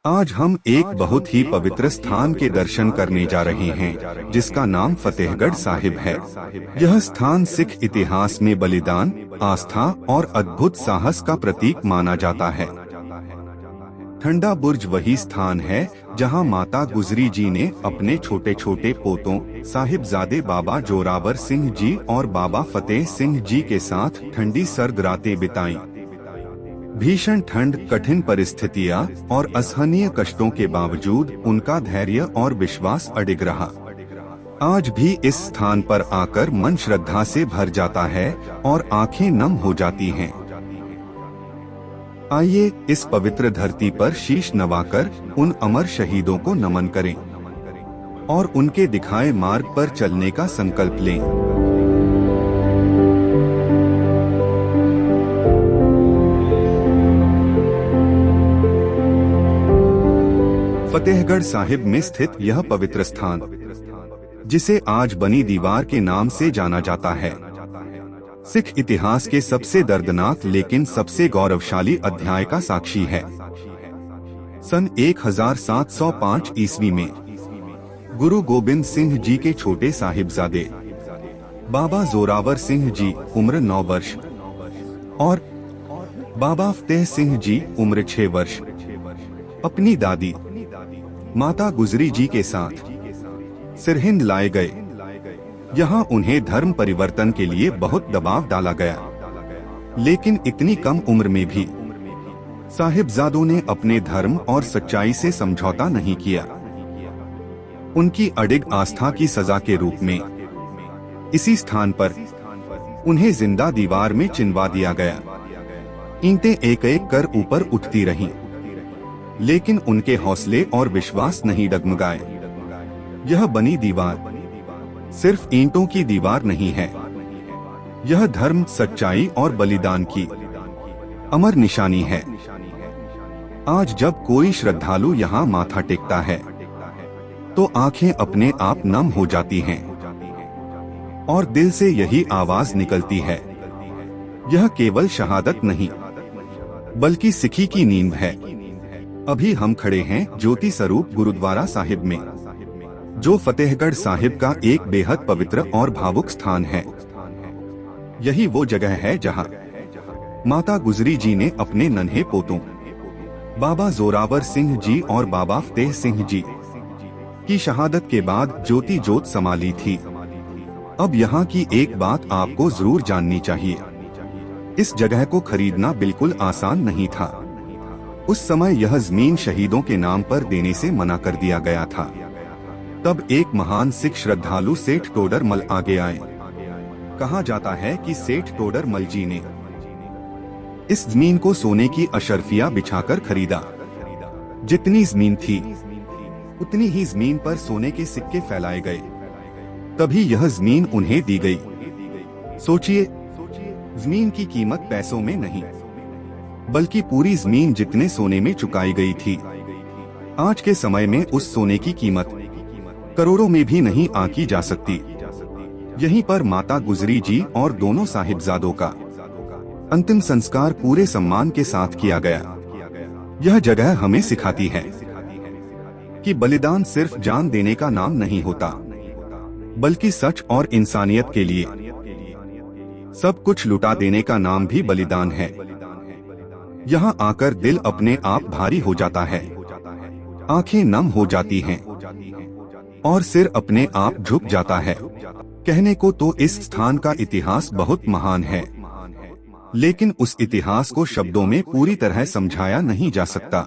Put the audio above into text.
आज हम एक बहुत ही पवित्र स्थान के दर्शन करने जा रहे हैं, जिसका नाम फतेहगढ़ साहिब है। यह स्थान सिख इतिहास में बलिदान, आस्था और अद्भुत साहस का प्रतीक माना जाता है। ठंडा बुर्ज वही स्थान है जहां माता गुजरी जी ने अपने छोटे छोटे पोतों साहिबजादे बाबा जोरावर सिंह जी और बाबा फतेह सिंह जी के साथ ठंडी सर्द रातें बिताई। भीषण ठंड, कठिन परिस्थितियां और असहनीय कष्टों के बावजूद उनका धैर्य और विश्वास अडिग रहा। आज भी इस स्थान पर आकर मन श्रद्धा से भर जाता है और आंखें नम हो जाती हैं। आइए इस पवित्र धरती पर शीश नवाकर उन अमर शहीदों को नमन करें और उनके दिखाए मार्ग पर चलने का संकल्प लें। फतेहगढ़ साहिब में स्थित यह पवित्र स्थान, जिसे आज बनी दीवार के नाम से जाना जाता है, सिख इतिहास के सबसे दर्दनाक लेकिन सबसे गौरवशाली अध्याय का साक्षी है। सन 1705 ईस्वी में गुरु गोबिंद सिंह जी के छोटे साहिबजादे बाबा जोरावर सिंह जी उम्र 9 वर्ष और बाबा फतेह सिंह जी उम्र 6 वर्ष अपनी दादी माता गुजरी जी के साथ सिरहिंद लाए गए। यहाँ उन्हें धर्म परिवर्तन के लिए बहुत दबाव डाला गया, लेकिन इतनी कम उम्र में भी साहिबजादों ने अपने धर्म और सच्चाई से समझौता नहीं किया। उनकी अडिग आस्था की सजा के रूप में इसी स्थान पर उन्हें जिंदा दीवार में चिनवा दिया गया। ईंटें एक एक कर ऊपर उठती रहीं, लेकिन उनके हौसले और विश्वास नहीं डगमगाए। यह बनी दीवार सिर्फ ईंटों की दीवार नहीं है, यह धर्म, सच्चाई और बलिदान की अमर निशानी है। आज जब कोई श्रद्धालु यहाँ माथा टेकता है तो आंखें अपने आप नम हो जाती हैं और दिल से यही आवाज निकलती है, यह केवल शहादत नहीं बल्कि सिखी की नींव है। अभी हम खड़े हैं ज्योति स्वरूप गुरुद्वारा साहिब में, जो फतेहगढ़ साहिब का एक बेहद पवित्र और भावुक स्थान है। यही वो जगह है जहां माता गुजरी जी ने अपने नन्हे पोतों बाबा जोरावर सिंह जी और बाबा फतेह सिंह जी की शहादत के बाद ज्योति जोत समा ली थी। अब यहाँ की एक बात आपको जरूर जाननी चाहिए, इस जगह को खरीदना बिल्कुल आसान नहीं था। उस समय यह जमीन शहीदों के नाम पर देने से मना कर दिया गया था। तब एक महान सिख श्रद्धालु सेठ टोडर मल आगे आए। कहा जाता है कि सेठ टोडर मल जी ने इस जमीन को सोने की अशर्फिया बिछाकर खरीदा। जितनी जमीन थी उतनी ही जमीन पर सोने के सिक्के फैलाए गए, तभी यह जमीन उन्हें दी गई। सोचिए, जमीन की कीमत पैसों में नहीं बल्कि पूरी जमीन जितने सोने में चुकाई गई थी। आज के समय में उस सोने की कीमत करोड़ों में भी नहीं आंकी जा सकती। यहीं पर माता गुजरी जी और दोनों साहिबजादों का अंतिम संस्कार पूरे सम्मान के साथ किया गया। यह जगह हमें सिखाती है कि बलिदान सिर्फ जान देने का नाम नहीं होता, बल्कि सच और इंसानियत के लिए सब कुछ लुटा देने का नाम भी बलिदान है। यहाँ आकर दिल अपने आप भारी हो जाता है, आंखें नम हो जाती हैं और सिर अपने आप झुक जाता है। कहने को तो इस स्थान का इतिहास बहुत महान है, लेकिन उस इतिहास को शब्दों में पूरी तरह समझाया नहीं जा सकता।